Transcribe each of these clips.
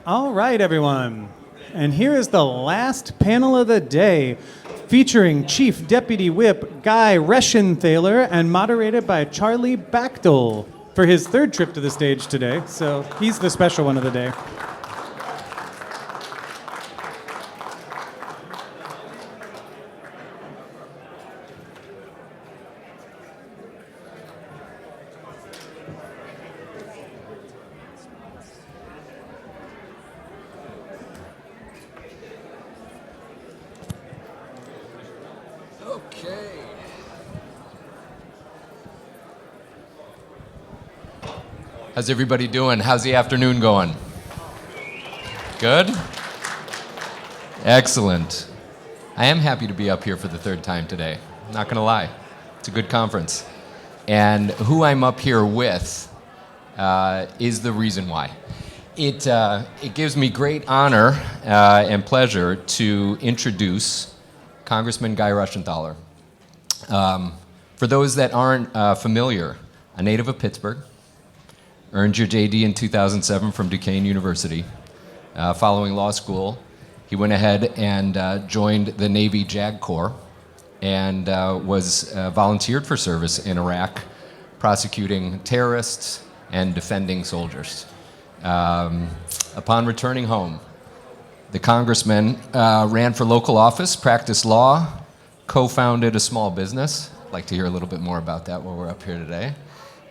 All right, everyone. And here is the last panel of the day, featuring Chief Deputy Whip Guy Reschenthaler and moderated by Charlie Bachtel for his third trip to the stage today. So he's the special one of the day. Okay. How's everybody doing? How's the afternoon going? Good? Excellent. I am happy to be up here for the third time today. Not gonna lie. It's a good conference. And who I'm up here with is the reason why. It gives me great honor and pleasure to introduce Congressman Guy Reschenthaler. For those that aren't familiar, a native of Pittsburgh, earned your JD in 2007 from Duquesne University. Following law school, he went ahead and joined the Navy JAG Corps and was volunteered for service in Iraq, prosecuting terrorists and defending soldiers. Upon returning home, the congressman ran for local office, practiced law, co-founded a small business. I'd like to hear a little bit more about that while we're up here today.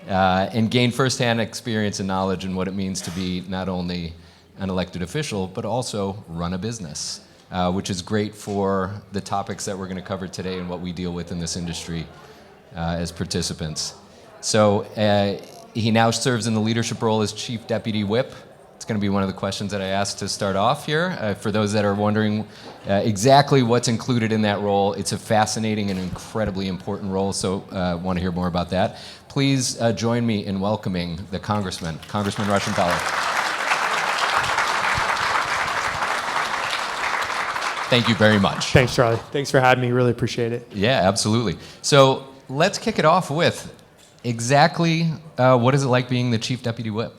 And gained firsthand experience and knowledge in what it means to be not only an elected official, but also run a business, which is great for the topics that we're going to cover today and what we deal with in this industry as participants. So he now serves in the leadership role as Chief Deputy Whip. It's going to be one of the questions that I asked to start off here. For those that are wondering exactly what's included in that role, it's a fascinating and incredibly important role, so want to hear more about that. Please join me in welcoming the Congressman Reschenthaler. Thank you very much. Thanks, Charlie. Thanks for having me. Really appreciate it. Yeah, absolutely. So let's kick it off with exactly what is it like being the Chief Deputy Whip?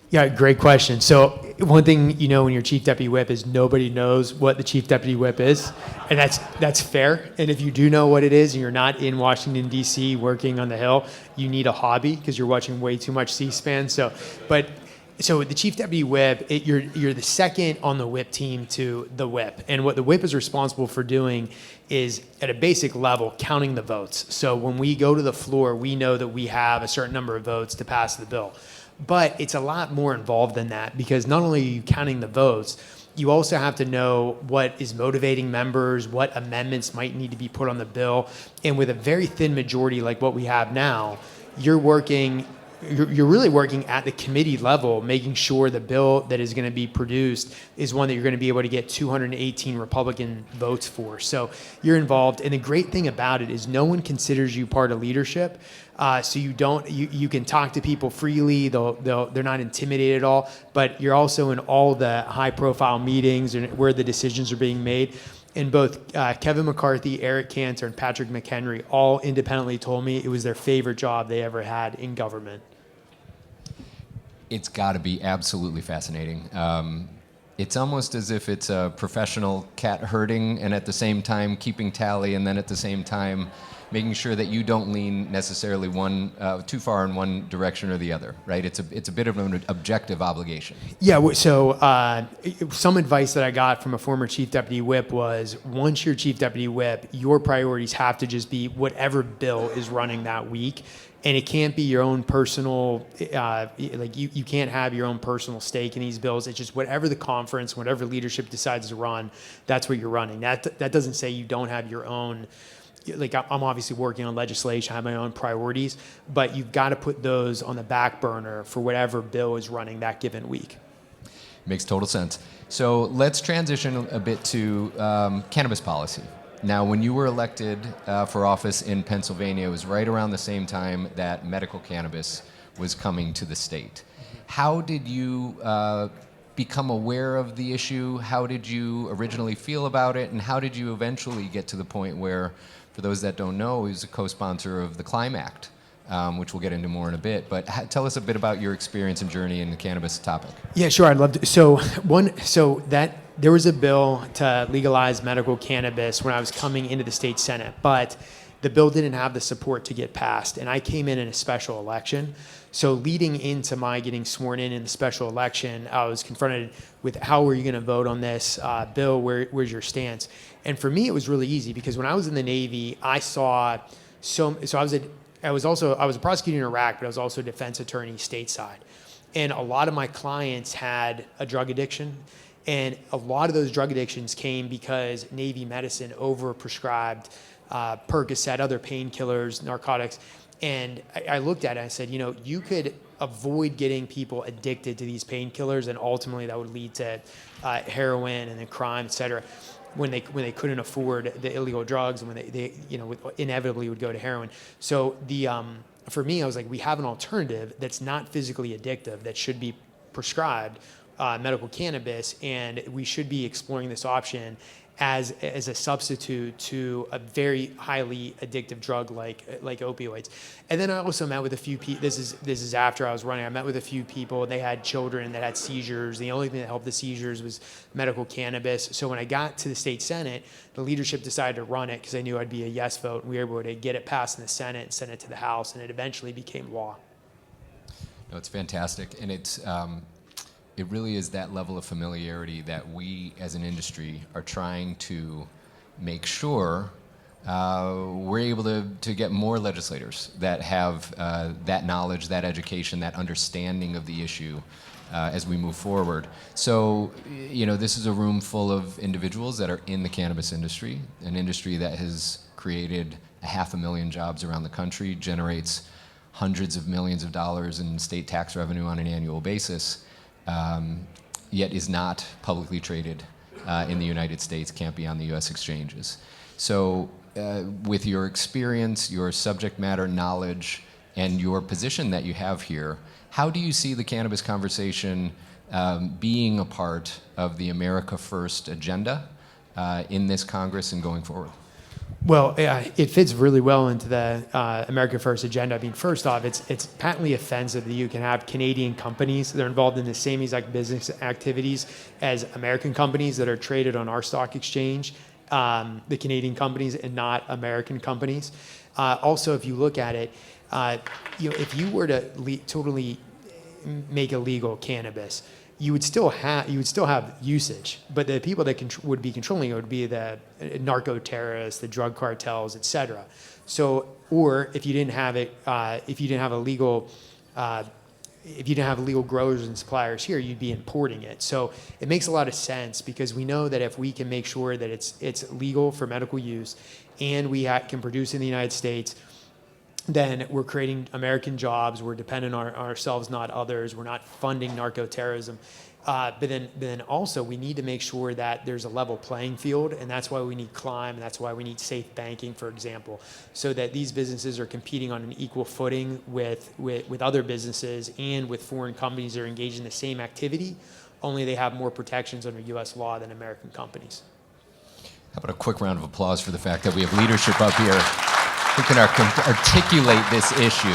Yeah, great question. So one thing you know when you're Chief Deputy Whip is nobody knows what the Chief Deputy Whip is, and that's fair. And if you do know what it is and you're not in Washington, D.C. working on the Hill, you need a hobby because you're watching way too much C-SPAN. So the Chief Deputy Whip, you're the second on the whip team to the whip. And what the whip is responsible for doing is, at a basic level, counting the votes. So when we go to the floor, we know that we have a certain number of votes to pass the bill. But it's a lot more involved than that, because not only are you counting the votes, you also have to know what is motivating members, what amendments might need to be put on the bill. And with a very thin majority like what we have now, you're really working at the committee level, making sure the bill that is going to be produced is one that you're going to be able to get 218 Republican votes for. So you're involved. And the great thing about it is no one considers you part of leadership. So you can talk to people freely. They're not intimidated at all, but you're also in all the high profile meetings and where the decisions are being made. And both Kevin McCarthy, Eric Cantor, and Patrick McHenry all independently told me it was their favorite job they ever had in government. It's got to be absolutely fascinating. It's almost as if it's a professional cat herding and at the same time keeping tally, and then at the same time making sure that you don't lean necessarily too far in one direction or the other, right? It's a bit of an objective obligation. Yeah, so some advice that I got from a former Chief Deputy Whip was, once you're Chief Deputy Whip, your priorities have to just be whatever bill is running that week. And it can't be your own personal, you can't have your own personal stake in these bills. It's just whatever the conference, whatever leadership decides to run, that's what you're running. That doesn't say you don't have your own, like, I'm obviously working on legislation, I have my own priorities, but you've got to put those on the back burner for whatever bill is running that given week. Makes total sense. So let's transition a bit to cannabis policy. Now, when you were elected for office in Pennsylvania, it was right around the same time that medical cannabis was coming to the state. How did you become aware of the issue? How did you originally feel about it? And how did you eventually get to the point where, for those that don't know, he was a co-sponsor of the Climb Act, which we'll get into more in a bit. But tell us a bit about your experience and journey in the cannabis topic. Yeah, sure. I'd love to. There was a bill to legalize medical cannabis when I was coming into the state Senate, but the bill didn't have the support to get passed, and I came in a special election. So leading into my getting sworn in the special election, I was confronted with how are you going to vote on this bill? Where's your stance? And for me, it was really easy because when I was in the Navy, I saw I was a prosecutor in Iraq, but I was also a defense attorney stateside. And a lot of my clients had a drug addiction. And a lot of those drug addictions came because Navy medicine overprescribed Percocet, other painkillers, narcotics. And I looked at it and I said, you could avoid getting people addicted to these painkillers, and ultimately that would lead to heroin and then crime, et cetera, when they couldn't afford the illegal drugs, and when they inevitably would go to heroin. So for me, I was like, we have an alternative that's not physically addictive that should be prescribed, medical cannabis, and we should be exploring this option as a substitute to a very highly addictive drug like opioids. And then I also met with a few people. This is after I was running. I met with a few people. They had children that had seizures. The only thing that helped the seizures was medical cannabis. So when I got to the state Senate, the leadership decided to run it because they knew I'd be a yes vote. We were able to get it passed in the Senate and send it to the House, and it eventually became law. No, it's fantastic, and it really is that level of familiarity that we as an industry are trying to make sure we're able to get more legislators that have that knowledge, that education, that understanding of the issue as we move forward. So, this is a room full of individuals that are in the cannabis industry, an industry that has created 500,000 jobs around the country, generates hundreds of millions of dollars in state tax revenue on an annual basis. Yet is not publicly traded in the United States, can't be on the U.S. exchanges. So with your experience, your subject matter knowledge, and your position that you have here, how do you see the cannabis conversation being a part of the America First agenda in this Congress and going forward? Well, it fits really well into the America First agenda. I mean, first off, it's patently offensive that you can have Canadian companies that are involved in the same exact business activities as American companies that are traded on our stock exchange, the Canadian companies and not American companies. Also, if you look at it, if you were to totally make illegal cannabis, you would still have usage, but the people that would be controlling it would be the narco terrorists, the drug cartels, et cetera. So, or if you didn't have it, if you didn't have legal growers and suppliers here, you'd be importing it. So it makes a lot of sense because we know that if we can make sure that it's legal for medical use, and we can produce in the United States, then we're creating American jobs. We're dependent on ourselves, not others. We're not funding narco-terrorism. But then also we need to make sure that there's a level playing field, and that's why we need crime, and that's why we need safe banking, for example, so that these businesses are competing on an equal footing with other businesses and with foreign companies that are engaged in the same activity, only they have more protections under U.S. law than American companies. How about a quick round of applause for the fact that we have leadership up here who can articulate this issue.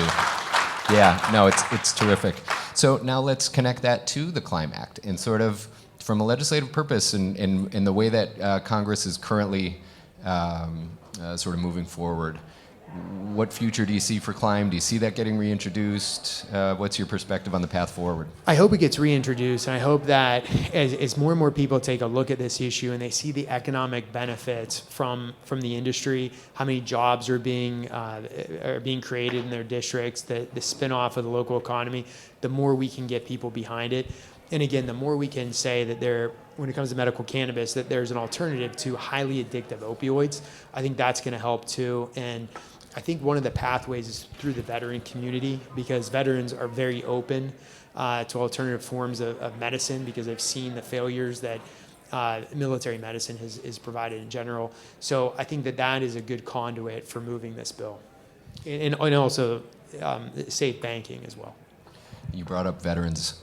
Yeah, no, it's terrific. So now let's connect that to the Climb Act and sort of from a legislative purpose and the way that Congress is currently sort of moving forward. What future do you see for Climb? Do you see that getting reintroduced? What's your perspective on the path forward? I hope it gets reintroduced, and I hope that as more and more people take a look at this issue and they see the economic benefits from the industry, how many jobs are being created in their districts, the spin-off of the local economy, the more we can get people behind it. And again, the more we can say that when it comes to medical cannabis, that there's an alternative to highly addictive opioids, I think that's going to help too. And I think one of the pathways is through the veteran community, because veterans are very open to alternative forms of medicine because they've seen the failures that military medicine has provided in general. So I think that is a good conduit for moving this bill. And also safe banking as well. You brought up veterans.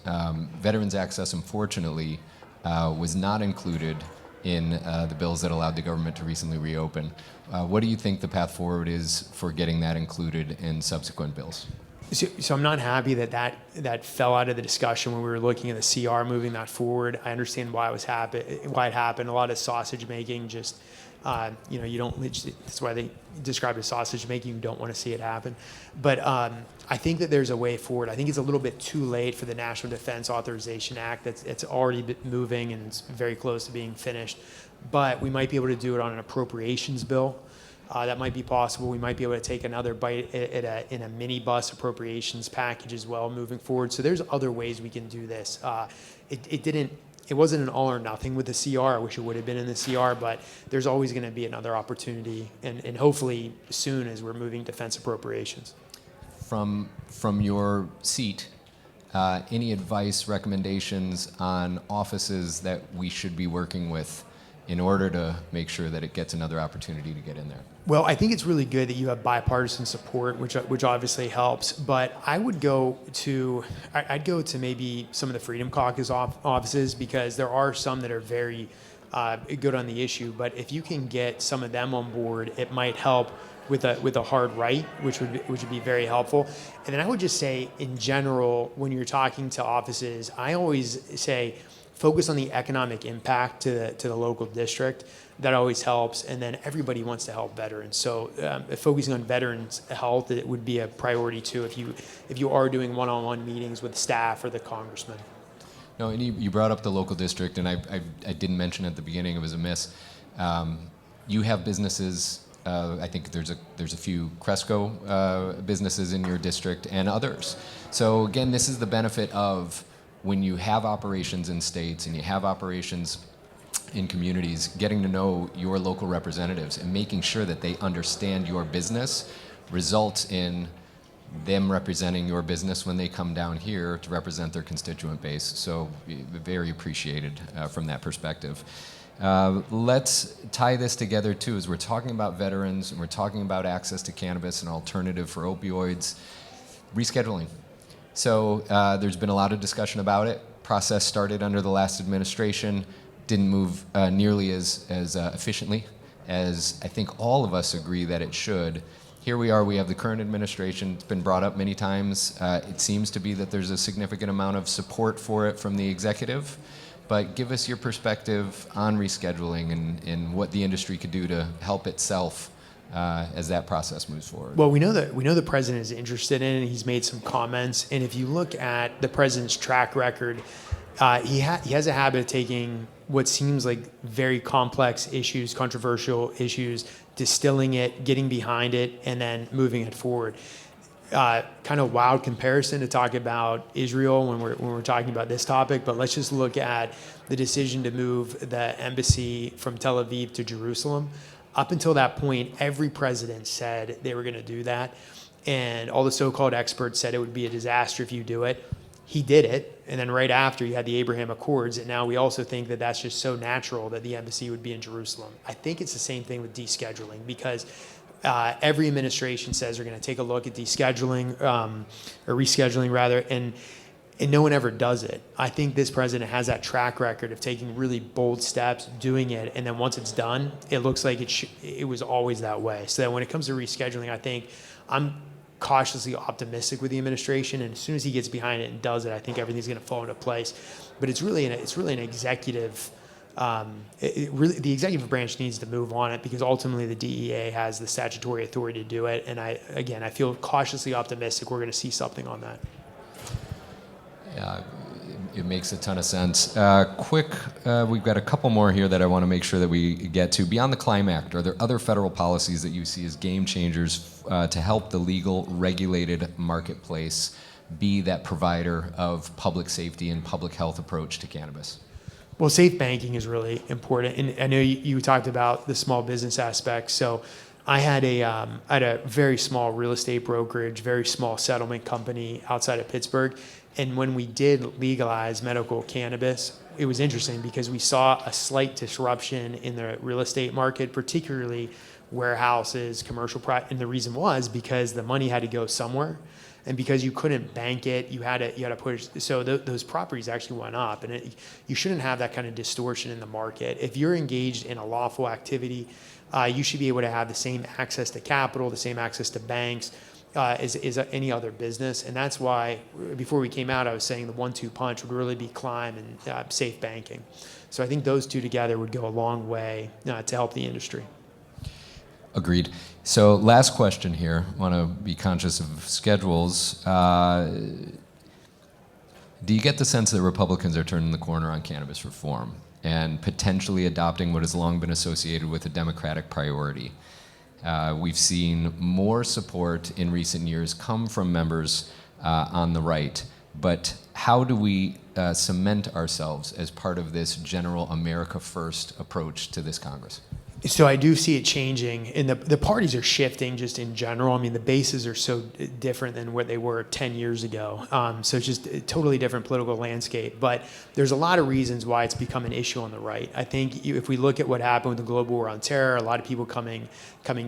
Veterans access, unfortunately, was not included in the bills that allowed the government to recently reopen. What do you think the path forward is for getting that included in subsequent bills? So I'm not happy that fell out of the discussion when we were looking at the CR moving that forward. I understand why it happened. A lot of sausage making, just you don't. That's why they describe it as sausage making. You don't want to see it happen. But I think that there's a way forward. I think it's a little bit too late for the National Defense Authorization Act. It's already been moving and it's very close to being finished. But we might be able to do it on an appropriations bill. That might be possible. We might be able to take another bite in a minibus appropriations package as well moving forward. So there's other ways we can do this. It wasn't an all or nothing with the CR. I wish it would have been in the CR, but there's always going to be another opportunity, and hopefully soon as we're moving defense appropriations. From your seat, any advice, recommendations on offices that we should be working with in order to make sure that it gets another opportunity to get in there? Well, I think it's really good that you have bipartisan support, which obviously helps. But I'd go to maybe some of the Freedom Caucus offices, because there are some that are very good on the issue. But if you can get some of them on board, it might help with a hard right, which would be very helpful. And then I would just say, in general, when you're talking to offices, I always say, focus on the economic impact to the local district. That always helps. And then everybody wants to help veterans. So focusing on veterans' health, it would be a priority too if you are doing one-on-one meetings with staff or the congressman. No, and you brought up the local district, and I didn't mention at the beginning, it was a miss. You have businesses. I think there's a few Cresco businesses in your district and others. So again, this is the benefit of when you have operations in states and you have operations in communities, getting to know your local representatives and making sure that they understand your business results in them representing your business when they come down here to represent their constituent base. So very appreciated from that perspective. Let's tie this together too, as we're talking about veterans and we're talking about access to cannabis, an alternative for opioids, rescheduling. So there's been a lot of discussion about it. Process started under the last administration, didn't move nearly as efficiently as I think all of us agree that it should. Here we are, we have the current administration. It's been brought up many times. It seems to be that there's a significant amount of support for it from the executive. But give us your perspective on rescheduling and what the industry could do to help itself as that process moves forward. Well, we know the president is interested in it. He's made some comments, and if you look at the president's track record, he has a habit of taking what seems like very complex issues, controversial issues, distilling it, getting behind it, and then moving it forward. Kind of wild comparison to talk about Israel when we're talking about this topic, but let's just look at the decision to move the embassy from Tel Aviv to Jerusalem. Up until that point, every president said they were going to do that, and all the so-called experts said it would be a disaster if you do it. He did it, and then right after you had the Abraham Accords, and now we also think that that's just so natural that the embassy would be in Jerusalem. I think it's the same thing with descheduling, because every administration says they're going to take a look at descheduling, or rescheduling rather, and no one ever does it. I think this president has that track record of taking really bold steps, doing it, and then once it's done, it looks like it was always that way. So that when it comes to rescheduling, I think I'm cautiously optimistic with the administration, and as soon as he gets behind it and does it, I think everything's going to fall into place. But it's really an executive. The executive branch needs to move on it, because ultimately the DEA has the statutory authority to do it. And I feel cautiously optimistic we're going to see something on that. Yeah, it makes a ton of sense. We've got a couple more here that I want to make sure that we get to. Beyond the Climb Act, are there other federal policies that you see as game changers to help the legal, regulated marketplace be that provider of public safety and public health approach to cannabis? Well, safe banking is really important. And I know you talked about the small business aspect. So I had a very small real estate brokerage, very small settlement company outside of Pittsburgh. And when we did legalize medical cannabis, it was interesting because we saw a slight disruption in the real estate market, particularly warehouses, commercial and the reason was because the money had to go somewhere. And because you couldn't bank it, you had to push. So those properties actually went up, and you shouldn't have that kind of distortion in the market. If you're engaged in a lawful activity, you should be able to have the same access to capital, the same access to banks as any other business. And that's why before we came out, I was saying the 1-2 punch would really be climb and safe banking. So I think those two together would go a long way to help the industry. Agreed. So last question here. Want to be conscious of schedules. Do you get the sense that Republicans are turning the corner on cannabis reform and potentially adopting what has long been associated with a Democratic priority? We've seen more support in recent years come from members on the right, but how do we cement ourselves as part of this general America First approach to this Congress? So I do see it changing, and the parties are shifting just in general. I mean, the bases are so different than what they were 10 years ago. So it's just a totally different political landscape. But there's a lot of reasons why it's become an issue on the right. I think if we look at what happened with the global war on terror, a lot of people coming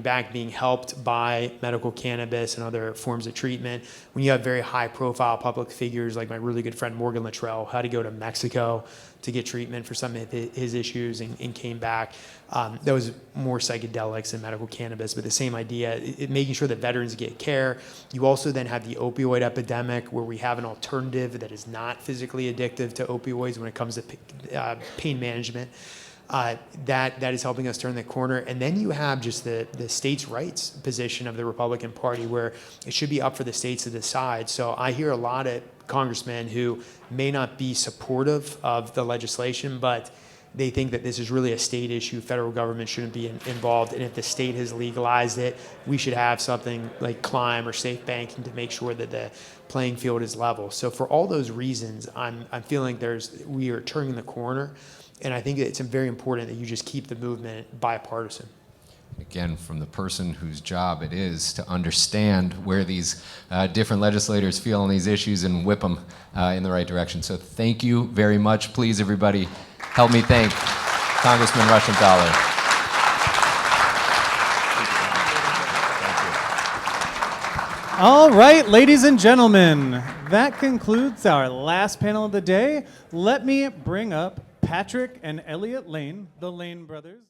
back, being helped by medical cannabis and other forms of treatment. When you have very high-profile public figures like my really good friend Morgan Luttrell, had to go to Mexico to get treatment for some of his issues and came back. That was more psychedelics than medical cannabis, but the same idea, making sure that veterans get care. You also then have the opioid epidemic where we have an alternative that is not physically addictive to opioids when it comes to pain management. That is helping us turn the corner. And then you have just the states' rights position of the Republican Party where it should be up for the states to decide. So I hear a lot of congressmen who may not be supportive of the legislation, but they think that this is really a state issue. Federal government shouldn't be involved. And if the state has legalized it, we should have something like climb or safe banking to make sure that the playing field is level. So for all those reasons, I'm feeling we are turning the corner. And I think it's very important that you just keep the movement bipartisan. Again, from the person whose job it is to understand where these different legislators feel on these issues and whip them in the right direction. So thank you very much. Please, everybody, help me thank Congressman Reschenthaler. All right, ladies and gentlemen, that concludes our last panel of the day. Let me bring up Patrick and Elliot Lane, the Lane brothers.